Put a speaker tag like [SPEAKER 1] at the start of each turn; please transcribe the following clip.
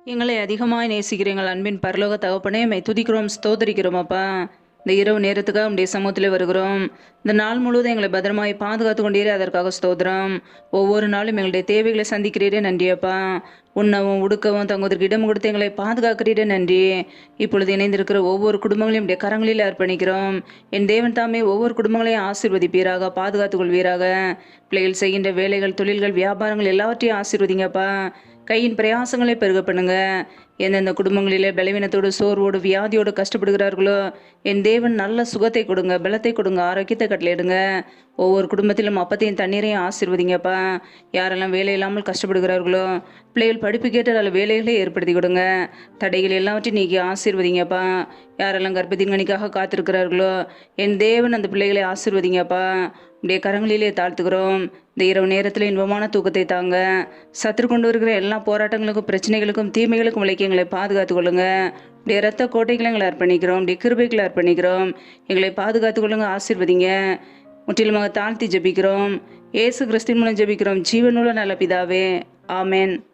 [SPEAKER 1] எங்களை அதிகமாய் நேசிக்கிற எங்கள் அன்பின் பரலோக தகப்பனே, உம்மை துதிக்கிறோம், ஸ்தோத்தரிக்கிறோம் அப்பா. இந்த இரவு நேரத்துக்காக உம்முடைய சமூகத்தில் வருகிறோம். இந்த நாள் முழுவதும் எங்களை பத்திரமாய் பாதுகாத்து கொண்டீரே, அதற்காக ஸ்தோத்திரம். ஒவ்வொரு நாளும் எங்களுடைய தேவைகளை சந்திக்கிறீரே, நன்றி அப்பா. உண்ணவும் உடுக்கவும் தங்குவதற்கு இடம் கொடுத்து எங்களை பாதுகாக்கிறீரே, நன்றி. இப்பொழுது இணைந்திருக்கிற ஒவ்வொரு குடும்பங்களையும் உடைய கரங்களில் அர்ப்பணிக்கிறோம். என் தேவன் தாமே ஒவ்வொரு குடும்பங்களையும் ஆசீர்வதிப்பீராக, பாதுகாத்துக் கொள்வீராக. பிள்ளைகள் செய்கின்ற வேலைகள், தொழில்கள், வியாபாரங்கள் எல்லாவற்றையும் ஆசீர்வதிங்கப்பா. கையின் பிரயாசங்களை பெருக பண்ணுங்க. எந்தெந்த குடும்பங்களிலே பலவீனத்தோடு, சோர்வோடு, வியாதியோடு கஷ்டப்படுகிறார்களோ, என் தேவன் நல்ல சுகத்தை கொடுங்க, பலத்தை கொடுங்க, ஆரோக்கியத்தை கட்டளையிடுங்க. ஒவ்வொரு குடும்பத்திலும் அப்பத்தையும் தண்ணீரையும் ஆசீர்வதிங்கப்பா. யாரெல்லாம் வேலை இல்லாமல் கஷ்டப்படுகிறார்களோ, பிள்ளைகள் படிப்பு கேட்ட நல்ல வேலைகளை ஏற்படுத்தி கொடுங்க. தடைகள் எல்லாவற்றையும் நீக்கி ஆசீர்வதிங்கப்பா. யாரெல்லாம் கர்ப்பத்தின் கனிக்காக காத்திருக்கிறார்களோ, என் தேவன் அந்த பிள்ளைகளை ஆசீர்வதிங்கப்பா. உடைய கரங்களிலே தாழ்த்துக்கிறோம். இந்த இரவு நேரத்தில் இன்பமான தூக்கத்தை தாங்க. சத்துரு கொண்டு வருகிற எல்லா போராட்டங்களுக்கும், பிரச்சனைகளுக்கும், தீமைகளுக்கும் விலைக்கு எங்களை பாதுகாத்துக் கொள்ளுங்க. உடைய இரத்த கோட்டைகளை எங்களை அர்ப்பணிக்கிறோம். உடைய கிருபைகளை அர்ப்பணிக்கிறோம். எங்களை பாதுகாத்துக் கொள்ளுங்க, ஆசீர்வதிங்க. முற்றிலுமாக தாழ்த்தி ஜெபிக்கிறோம். இயேசு கிறிஸ்துவின் மூலம் ஜெபிக்கிறோம், ஜீவனுள்ள நல்ல பிதாவே, ஆமென்.